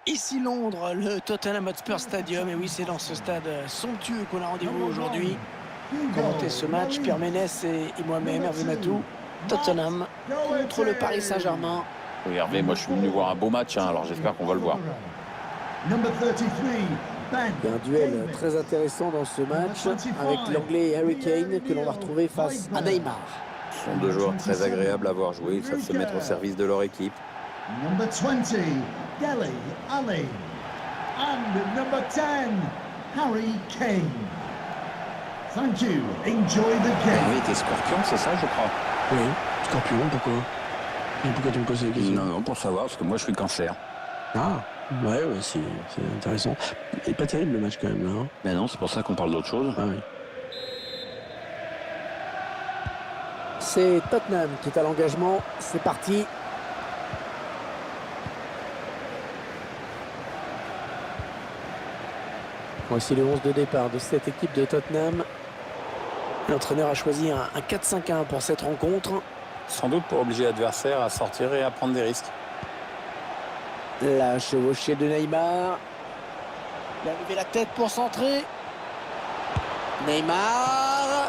Ici Londres, le Tottenham Hotspur Stadium. Et oui, c'est dans ce stade somptueux qu'on a rendez-vous aujourd'hui. Commenter ce match, Pierre Ménès et moi-même, Hervé Matou. Tottenham contre le Paris Saint-Germain. Oui, Hervé, moi je suis venu voir un beau match, alors j'espère qu'on va le voir. Il y a un duel très intéressant dans ce match avec l'anglais Harry Kane que l'on va retrouver face à Neymar. Ce sont deux joueurs très agréables à voir jouer, ils savent se mettre au service de leur équipe. Number 20, Dele Alli. And number 10, Harry Kane. Thank you. Enjoy the game. Hervé, t'es scorpion, c'est ça, je crois? Oui, Scorpion, pourquoi? Et pourquoi tu me poses la question? Non, pour savoir, parce que moi je suis cancer. Ah, ouais, c'est intéressant. Et pas terrible le match quand même, là. Hein. Mais non, c'est pour ça qu'on parle d'autre chose. Ah oui. C'est Tottenham qui est à l'engagement. C'est parti. Voici le 11 de départ de cette équipe de Tottenham. L'entraîneur a choisi un 4-5-1 pour cette rencontre. Sans doute pour obliger l'adversaire à sortir et à prendre des risques. La chevauchée de Neymar. Il a levé la tête pour centrer. Neymar.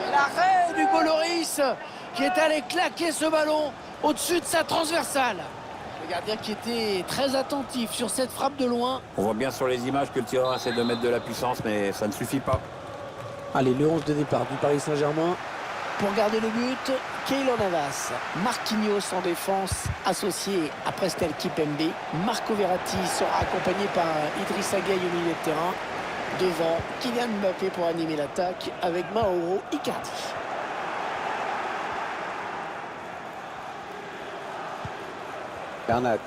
L'arrêt du Loris qui est allé claquer ce ballon au-dessus de sa transversale. Le gardien qui était très attentif sur cette frappe de loin. On voit bien sur les images que le tireur essaie de mettre de la puissance, mais ça ne suffit pas. Allez, le 11 de départ du Paris Saint-Germain. Pour garder le but, Keylor Navas. Marquinhos en défense, associé à Prestel Kipembe. Marco Verratti sera accompagné par Idrissa Gueye au milieu de terrain. Devant, Kylian Mbappé pour animer l'attaque avec Mauro Icardi. Bernat.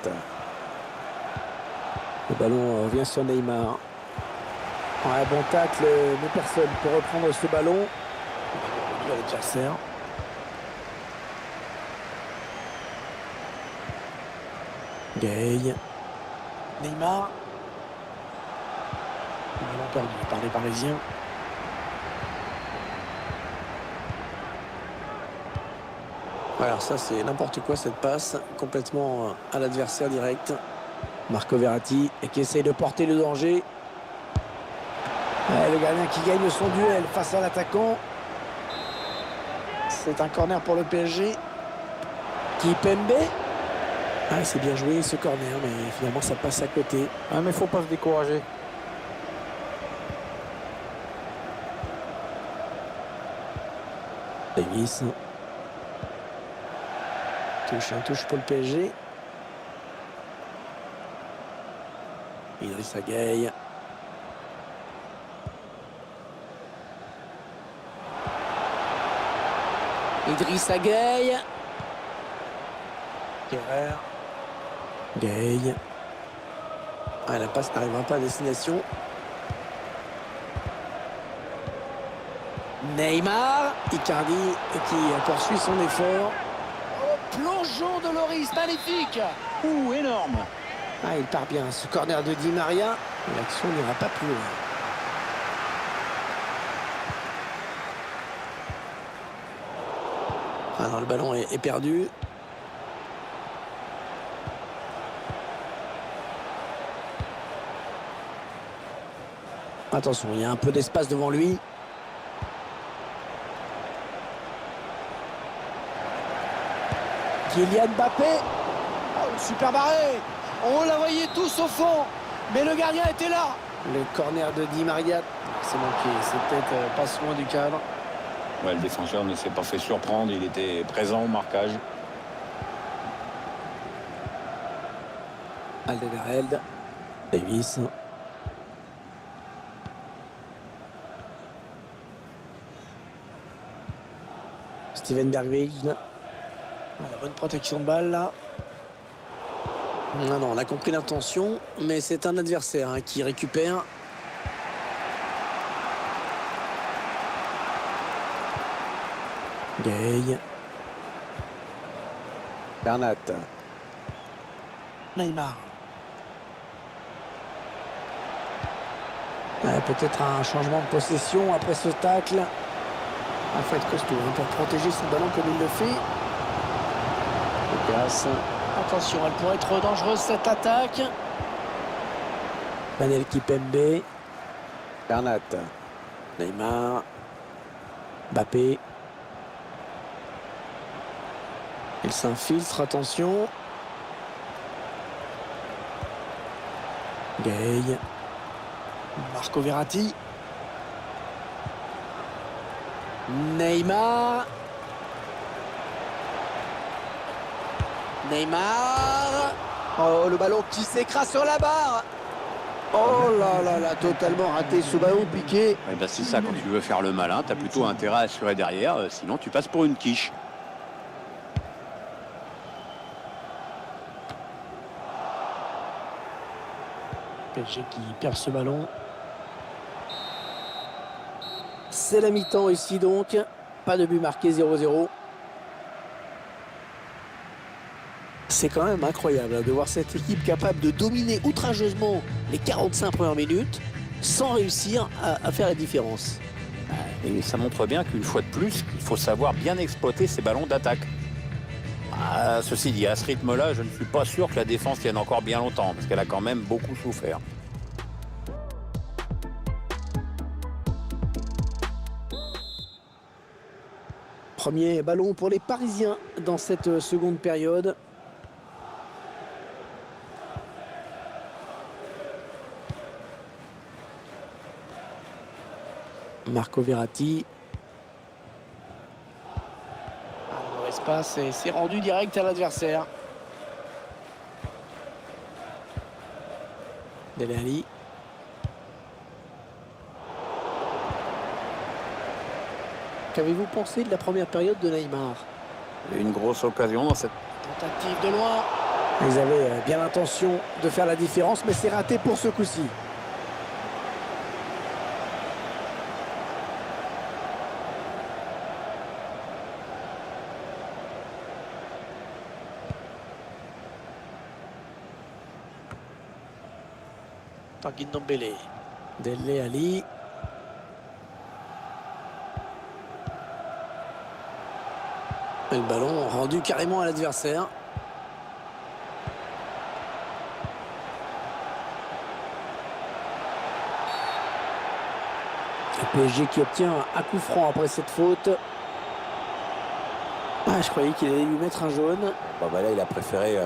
Le ballon revient sur Neymar. Un bon tacle, mais personne pour reprendre ce ballon. À l'adversaire. Gueye. Neymar. Ballon perdu par les Parisiens. Alors ça c'est n'importe quoi cette passe, complètement à l'adversaire direct. Marco Verratti et qui essaye de porter le danger. Le gardien qui gagne son duel face à l'attaquant. C'est un corner pour le PSG. Kipembe. Ah, c'est bien joué ce corner, mais finalement ça passe à côté. Ah, mais faut pas se décourager. Davis. Un touche pour le PSG. Idrissa Gueye. Idrissa Gueye. Kerrer. Gueye. Ah, la passe n'arrivera pas à destination. Neymar. Icardi qui poursuit son effort. Plongeon de Loris, magnifique. Ouh, énorme. Ah, il part bien. Ce corner de Di Maria. L'action n'ira pas plus loin. Ah non, le ballon est perdu. Attention, il y a un peu d'espace devant lui. Kylian Mbappé. Oh, super barré. On la voyait tous au fond, mais le gardien était là. Le corner de Di Maria. C'est manqué, c'est peut-être pas loin du cadre. Ouais, le défenseur ne s'est pas fait surprendre, il était présent au marquage. Alderweireld. Davis. Steven Bergwijn. La bonne protection de balle là. Non, on a compris l'intention, mais c'est un adversaire qui récupère. Gueye. Bernat. Neymar. Peut-être un changement de possession après ce tacle. Il faut être costaud pour protéger ce ballon comme il le fait. Lucas. Attention, elle pourrait être dangereuse cette attaque. Panel Kipembe. Bernat. Neymar. Mbappé. Il s'infiltre, attention. Gay. Marco Verratti. Neymar. Neymar. Oh, le ballon qui s'écrase sur la barre. Oh là là là, totalement raté ce ballon piqué. Eh ben c'est ça, quand tu veux faire le malin, tu as plutôt intérêt à assurer derrière, sinon tu passes pour une quiche. PSG qui perd ce ballon. C'est la mi-temps ici donc. Pas de but marqué, 0-0. C'est quand même incroyable de voir cette équipe capable de dominer outrageusement les 45 premières minutes sans réussir à faire la différence. Et ça montre bien qu'une fois de plus, il faut savoir bien exploiter ces ballons d'attaque. Ceci dit, à ce rythme-là, je ne suis pas sûr que la défense tienne encore bien longtemps, parce qu'elle a quand même beaucoup souffert. Premier ballon pour les Parisiens dans cette seconde période. Marco Verratti. Mauvais passe et c'est rendu direct à l'adversaire. Dele Alli. Qu'avez-vous pensé de la première période de Neymar? Une grosse occasion dans cette... Tentative de loin. Ils avaient bien l'intention de faire la différence, mais c'est raté pour ce coup-ci. Tanguy Ndombele. Dele Alli. Et le ballon rendu carrément à l'adversaire. Le PSG qui obtient un coup franc après cette faute. Je croyais qu'il allait lui mettre un jaune. Là, il a préféré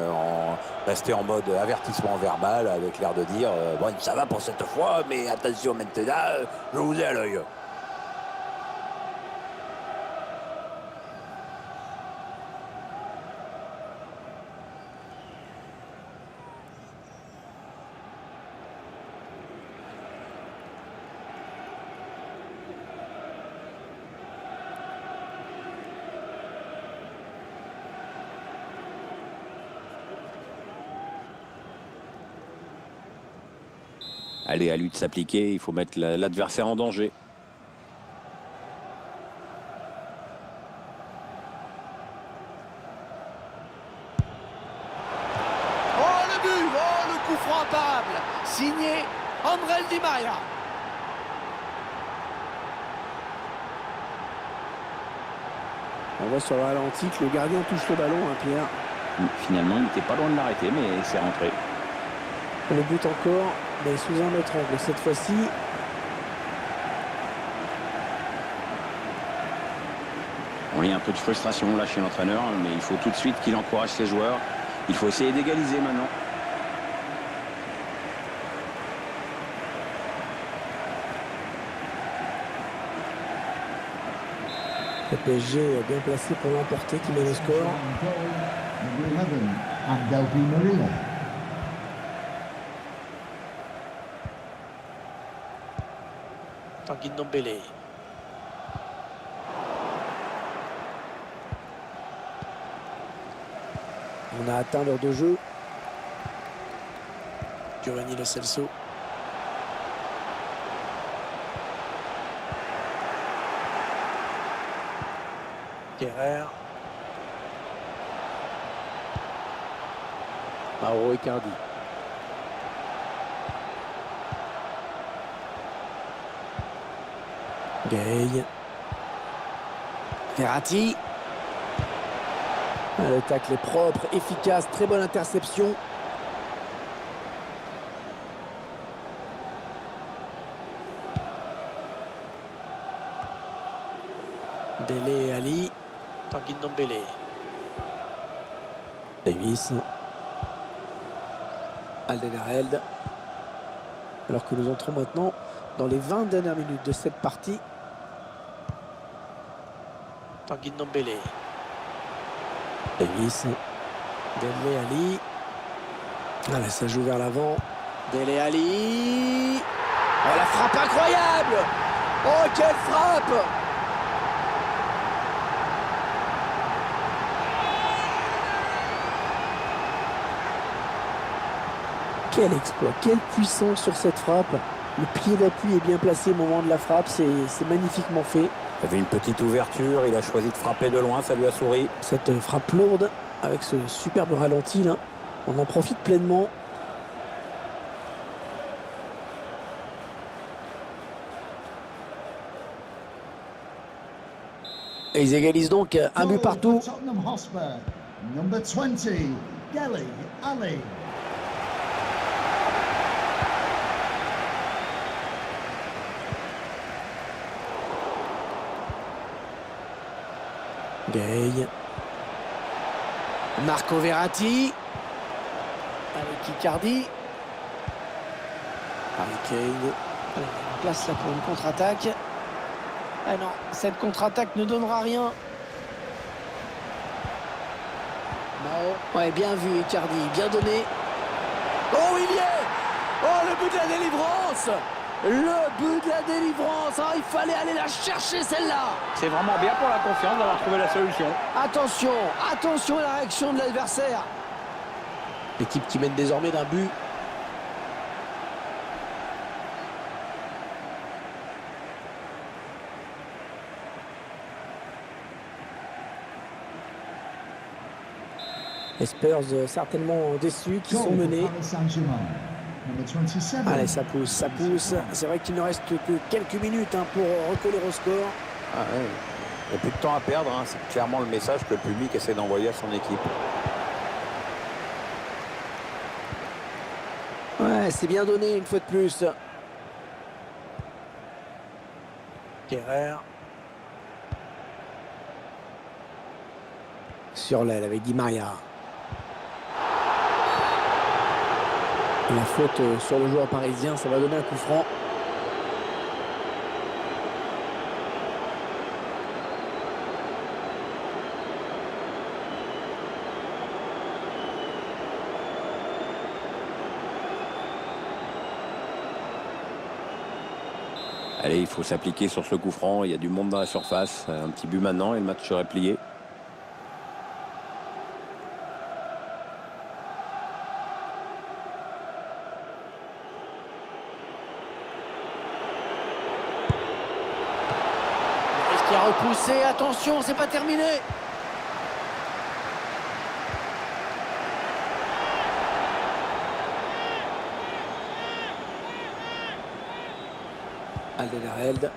rester en mode avertissement verbal, avec l'air de dire bon, ça va pour cette fois, mais attention maintenant, je vous ai à l'œil. Allez, à lui de s'appliquer, il faut mettre l'adversaire en danger. Oh le but, oh le coup franc imparable, signé André Di Maria. On voit sur le ralenti que le gardien touche le ballon, hein, Pierre. Finalement, il n'était pas loin de l'arrêter, mais c'est rentré. Le but encore, mais sous un autre angle cette fois-ci. Il y a un peu de frustration là chez l'entraîneur, mais il faut tout de suite qu'il encourage ses joueurs. Il faut essayer d'égaliser maintenant. Le PSG est bien placé pour l'emporter, qui met le score. Tanguy Ndombele. On a atteint l'heure de jeu. Giovanni Lo Celso. Kerrer. Mauro Icardi. Gay. Verratti. Le tacle est propre, efficace, très bonne interception. Dele Ali. Tanguy Ndombele. Davis. Alderweireld. Alors que nous entrons maintenant dans les 20 dernières minutes de cette partie. Tanguy Ndombele. Davis. Dele Ali. Allez, ça joue vers l'avant. Dele Ali. Oh, la frappe incroyable! Oh, quelle frappe! Quel exploit, quelle puissance sur cette frappe. Le pied d'appui est bien placé au moment de la frappe, c'est magnifiquement fait. Il avait une petite ouverture, il a choisi de frapper de loin, ça lui a souri. Cette frappe lourde, avec ce superbe ralenti là, on en profite pleinement. Et ils égalisent donc un but partout. Tottenham Hotspur, number 20, Dele Ali. Gay. Marco Verratti. Avec Icardi. Harry Kane. Allez, on place là pour une contre-attaque. Ah non, cette contre-attaque ne donnera rien. Non. Ouais, bien vu Icardi, bien donné. Oh, il y est! Oh, le but de la délivrance! Le but de la délivrance! Ah, il fallait aller la chercher celle-là! C'est vraiment bien pour la confiance d'avoir trouvé la solution. Attention, attention à la réaction de l'adversaire. L'équipe qui mène désormais d'un but. Les Spurs certainement déçus, qui sont menés. Allez, ça pousse, ça pousse. C'est vrai qu'il ne reste que quelques minutes pour recoller au score. Ah ouais. Il n'y a plus de temps à perdre, hein. C'est clairement le message que le public essaie d'envoyer à son équipe. Ouais, c'est bien donné une fois de plus. Kerrer. Sur l'aile avec Di Maria. La faute sur le joueur parisien, ça va donner un coup franc. Allez, il faut s'appliquer sur ce coup franc. Il y a du monde dans la surface. Un petit but maintenant et le match serait plié. Est-ce qu'il a repoussé? Attention, c'est pas terminé. Alderweireld.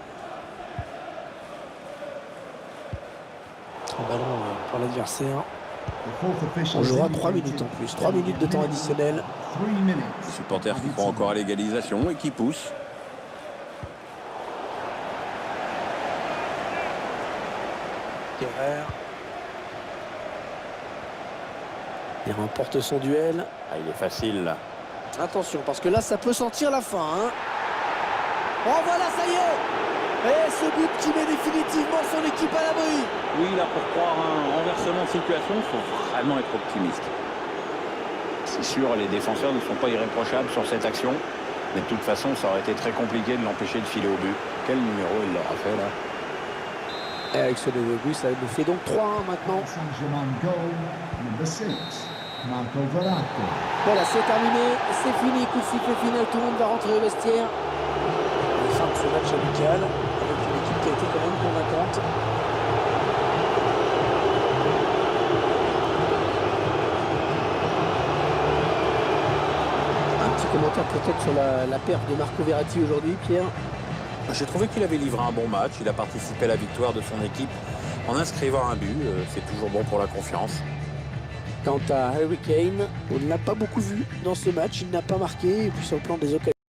Un ballon pour l'adversaire. On jouera 3 minutes en plus. 3 minutes de temps additionnel. Les supporters qui croient encore à l'égalisation et qui poussent. Kerrer. Il remporte son duel. Ah, il est facile là. Attention, parce que là, ça peut sentir la fin. Hein. Oh, voilà, ça y est! Et ce but qui met définitivement son équipe à l'abri. Oui, là, pour croire à un renversement de situation, il faut vraiment être optimiste. C'est sûr, les défenseurs ne sont pas irréprochables sur cette action. Mais de toute façon, ça aurait été très compliqué de l'empêcher de filer au but. Quel numéro il l'aura fait là? Et avec ce nouveau but, ça nous fait donc 3-1 maintenant. Voilà, c'est terminé, c'est fini, coup de sifflet final, tout le monde va rentrer au vestiaire. Fin de ce match amical, avec une équipe qui a été quand même convaincante. Un petit commentaire peut-être sur la perte de Marco Verratti aujourd'hui, Pierre. J'ai trouvé qu'il avait livré un bon match. Il a participé à la victoire de son équipe en inscrivant un but. C'est toujours bon pour la confiance. Quant à Harry Kane, on ne l'a pas beaucoup vu dans ce match, il n'a pas marqué, et puis sur le plan des occasions.